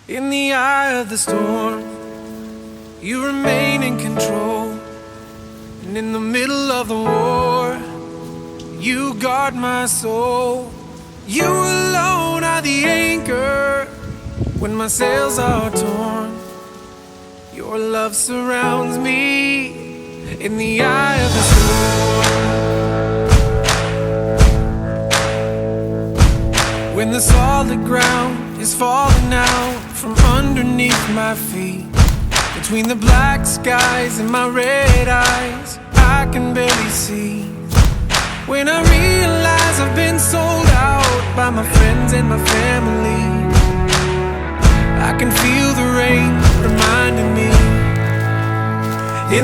In the eye of the storm, you remain in control. And in the middle of the war, you guard my soul. You alone are the anchor when my sails are torn. Your love surrounds me in the eye of the storm. When the solid ground is falling out from underneath my feet, between the black skies and my red eyes, I can barely see. When I realize I've been sold out by my friends and my family, I can feel the rain reminding me